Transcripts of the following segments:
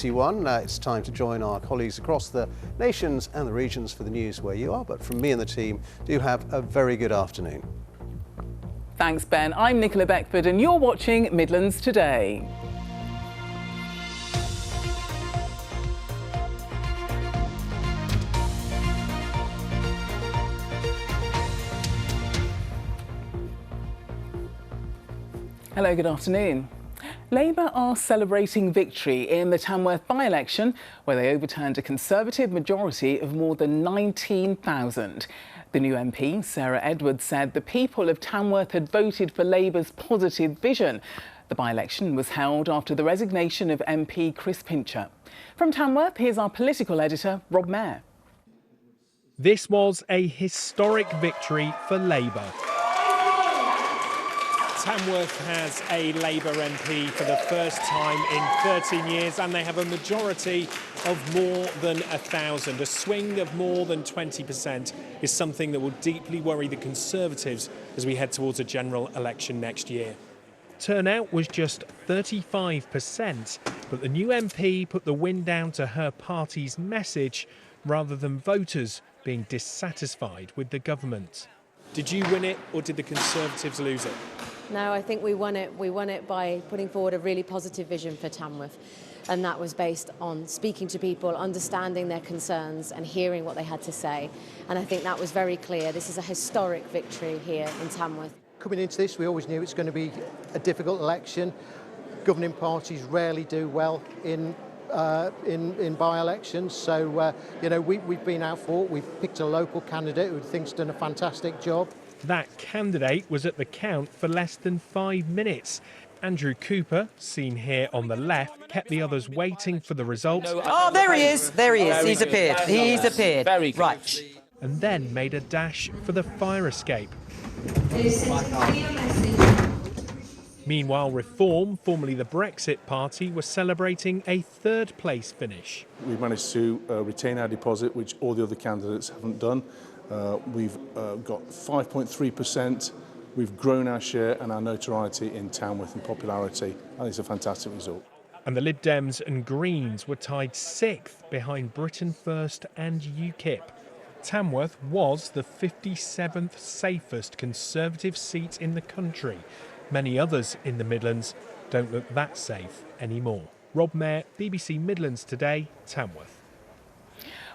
It's time to join our colleagues across the nations and the regions for the news where you are. But from me and the team, do have a very good afternoon. Thanks, Ben. I'm Nicola Beckford and you're watching Midlands Today. Hello, good afternoon. Labour are celebrating victory in the Tamworth by-election, where they overturned a Conservative majority of more than 19,000. The new MP, Sarah Edwards, said the people of Tamworth had voted for Labour's positive vision. The by-election was held after the resignation of MP Chris Pincher. From Tamworth, here's our political editor, Rob Mayer. This was a historic victory for Labour. Tamworth has a Labour MP for the first time in 13 years, and they have a majority of more than 1,000. A swing of more than 20% is something that will deeply worry the Conservatives as we head towards a general election next year. Turnout was just 35%, but the new MP put the win down to her party's message rather than voters being dissatisfied with the government. Did you win it, or did the Conservatives lose it? No, I think we won it. We won it by putting forward a really positive vision for Tamworth. And that was based on speaking to people, understanding their concerns and hearing what they had to say. And I think that was very clear. This is a historic victory here in Tamworth. Coming into this, we always knew it's going to be a difficult election. Governing parties rarely do well in by-elections. So, we've been out for it. We've picked a local candidate who thinks done a fantastic job. That candidate was at the count for less than 5 minutes. Andrew Cooper, seen here on the left, kept the others waiting for the result. Oh, there he is. There he is. He's appeared. He's appeared. Very good. Right. And then made a dash for the fire escape. Meanwhile, Reform, formerly the Brexit Party, was celebrating a third-place finish. We managed to retain our deposit, which all the other candidates haven't done. We've got 5.3%. We've grown our share and our notoriety in Tamworth and popularity. I think it's a fantastic result. And the Lib Dems and Greens were tied 6th behind Britain First and UKIP. Tamworth was the 57th safest Conservative seat in the country. Many others in the Midlands don't look that safe anymore. Rob Mayer, BBC Midlands Today, Tamworth.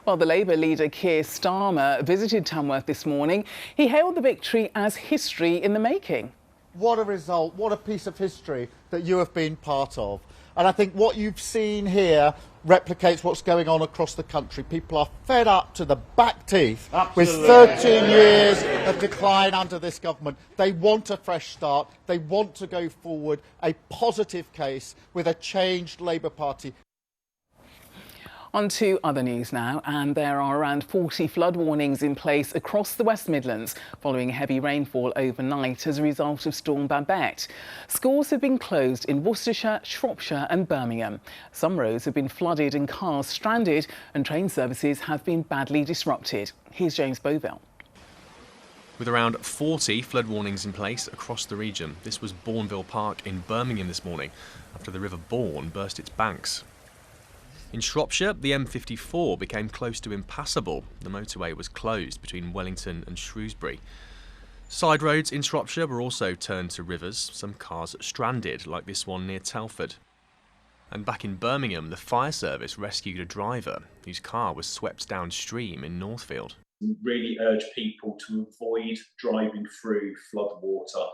Well, the Labour leader Keir Starmer visited Tamworth this morning. He hailed the victory as history in the making. What a result, what a piece of history that you have been part of. And I think what you've seen here replicates what's going on across the country. People are fed up to the back teeth. Absolutely. With 13 years of decline under this government. They want a fresh start. They want to go forward, a positive case with a changed Labour Party. On to other news now, and there are around 40 flood warnings in place across the West Midlands following heavy rainfall overnight as a result of Storm Babette. Schools have been closed in Worcestershire, Shropshire and Birmingham. Some roads have been flooded and cars stranded, and train services have been badly disrupted. Here's James Bovell. With around 40 flood warnings in place across the region, this was Bourneville Park in Birmingham this morning after the River Bourne burst its banks. In Shropshire, the M54 became close to impassable. The motorway was closed between Wellington and Shrewsbury. Side roads in Shropshire were also turned to rivers, some cars stranded, like this one near Telford. And back in Birmingham, the fire service rescued a driver whose car was swept downstream in Northfield. We really urge people to avoid driving through flood water.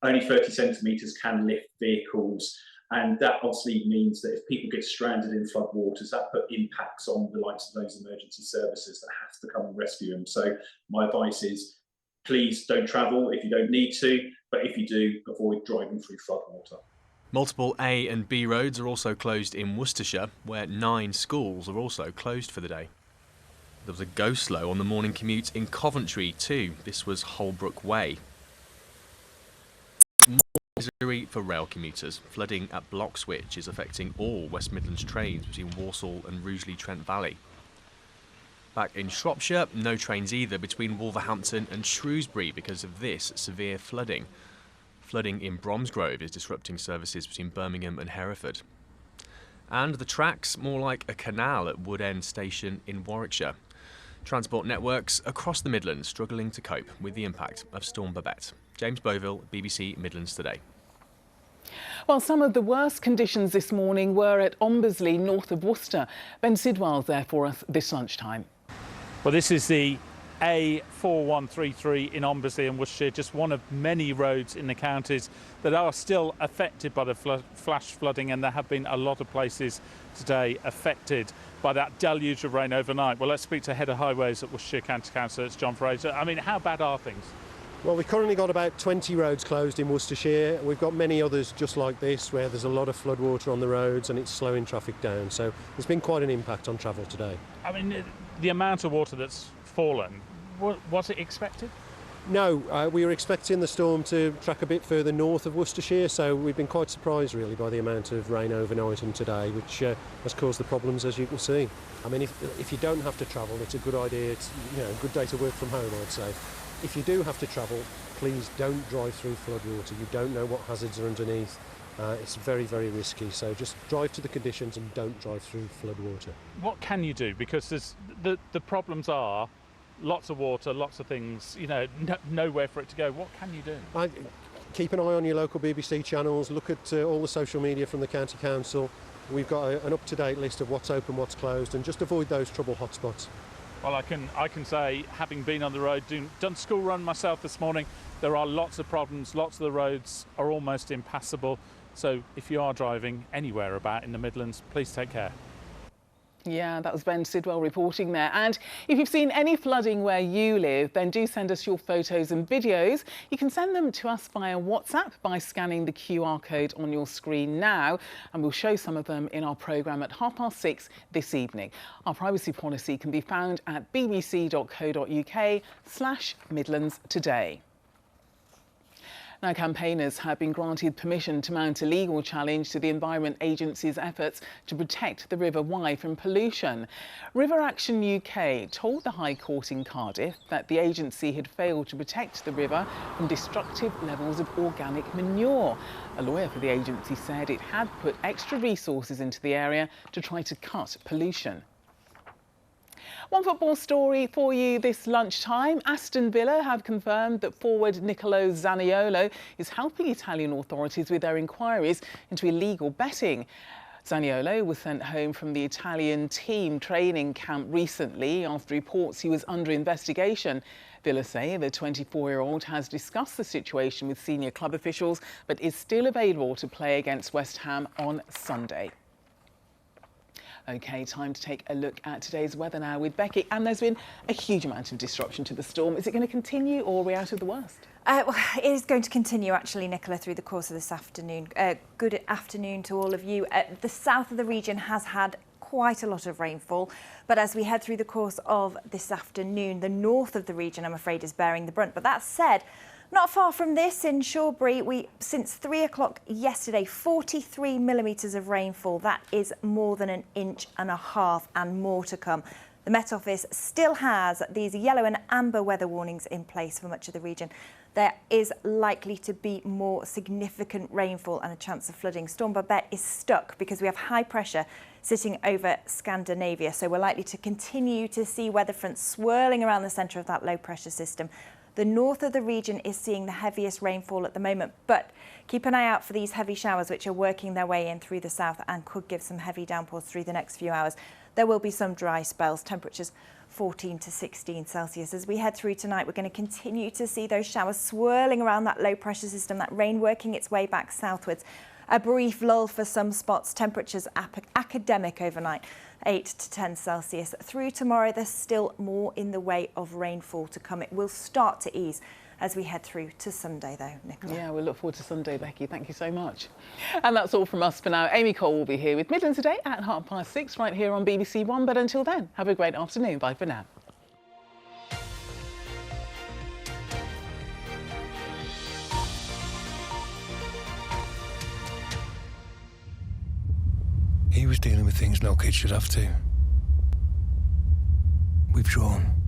Only 30 centimetres can lift vehicles. And that obviously means that if people get stranded in flood waters, that put impacts on the likes of those emergency services that have to come and rescue them. So my advice is, please don't travel if you don't need to, but if you do, avoid driving through flood water. Multiple A and B roads are also closed in Worcestershire, where 9 schools are also closed for the day. There was a go-slow on the morning commute in Coventry too. This was Holbrook Way. Misery for rail commuters. Flooding at Blockswich is affecting all West Midlands trains between Walsall and Rugeley-Trent Valley. Back in Shropshire, no trains either between Wolverhampton and Shrewsbury because of this severe flooding. Flooding in Bromsgrove is disrupting services between Birmingham and Hereford. And the tracks more like a canal at Wood End Station in Warwickshire. Transport networks across the Midlands struggling to cope with the impact of Storm Babette. James Boville, BBC Midlands Today. Well, some of the worst conditions this morning were at Ombersley, north of Worcester. Ben Sidwell's there for us this lunchtime. Well, this is the A4133 in Ombersley and Worcestershire, just one of many roads in the counties that are still affected by the flash flooding, and there have been a lot of places today affected by that deluge of rain overnight. Well, let's speak to Head of Highways at Worcestershire County Council, it's John Fraser. I mean, how bad are things? Well, we've currently got about 20 roads closed in Worcestershire. We've got many others just like this where there's a lot of floodwater on the roads and it's slowing traffic down. So there's been quite an impact on travel today. I mean, the amount of water that's fallen, was it expected? No, we were expecting the storm to track a bit further north of Worcestershire, so we've been quite surprised really by the amount of rain overnight and today, which has caused the problems, as you can see. I mean, if you don't have to travel, it's a good idea. It's a good day to work from home, I'd say. If you do have to travel, please don't drive through floodwater. You don't know what hazards are underneath. It's very, very risky, so just drive to the conditions and don't drive through floodwater. What can you do? Because there's the problems are lots of water, lots of things, nowhere for it to go. What can you do? Keep an eye on your local BBC channels, look at all the social media from the County Council. We've got an up-to-date list of what's open, what's closed, and just avoid those trouble hotspots. Well, I can say, having been on the road, done school run myself this morning, there are lots of problems, lots of the roads are almost impassable. So if you are driving anywhere about in the Midlands, please take care. Yeah, that was Ben Sidwell reporting there. And if you've seen any flooding where you live, then do send us your photos and videos. You can send them to us via WhatsApp by scanning the QR code on your screen now. And we'll show some of them in our programme at 6:30 this evening. Our privacy policy can be found at bbc.co.uk/Midlands Today. Now, campaigners have been granted permission to mount a legal challenge to the Environment Agency's efforts to protect the River Wye from pollution. River Action UK told the High Court in Cardiff that the agency had failed to protect the river from destructive levels of organic manure. A lawyer for the agency said it had put extra resources into the area to try to cut pollution. One football story for you this lunchtime. Aston Villa have confirmed that forward Nicolo Zaniolo is helping Italian authorities with their inquiries into illegal betting. Zaniolo was sent home from the Italian team training camp recently after reports he was under investigation. Villa say the 24-year-old has discussed the situation with senior club officials but is still available to play against West Ham on Sunday. OK, time to take a look at today's weather now with Becky. And there's been a huge amount of disruption to the storm. Is it going to continue or are we out of the worst? Well, it is going to continue, actually, Nicola, through the course of this afternoon. Good afternoon to all of you. The south of the region has had quite a lot of rainfall, but as we head through the course of this afternoon, the north of the region, I'm afraid, is bearing the brunt. But that said, not far from this in Shawbury, since 3 o'clock yesterday, 43 millimetres of rainfall. That is more than 1.5 inches and more to come. The Met Office still has these yellow and amber weather warnings in place for much of the region. There is likely to be more significant rainfall and a chance of flooding. Storm Babette is stuck because we have high pressure sitting over Scandinavia, so we're likely to continue to see weather fronts swirling around the centre of that low pressure system. The north of the region is seeing the heaviest rainfall at the moment, but keep an eye out for these heavy showers which are working their way in through the south and could give some heavy downpours through the next few hours. There will be some dry spells, temperatures 14 to 16 Celsius. As we head through tonight, we're going to continue to see those showers swirling around that low pressure system, that rain working its way back southwards. A brief lull for some spots, temperatures academic overnight. 8 to 10 Celsius. Through tomorrow, there's still more in the way of rainfall to come. It will start to ease as we head through to Sunday, though, Nicola. Yeah, we'll look forward to Sunday, Becky. Thank you so much. And that's all from us for now. Amy Cole will be here with Midlands Today at 6:30 right here on BBC One. But until then, have a great afternoon. Bye for now. He was dealing with things no kid should have to. Withdrawn.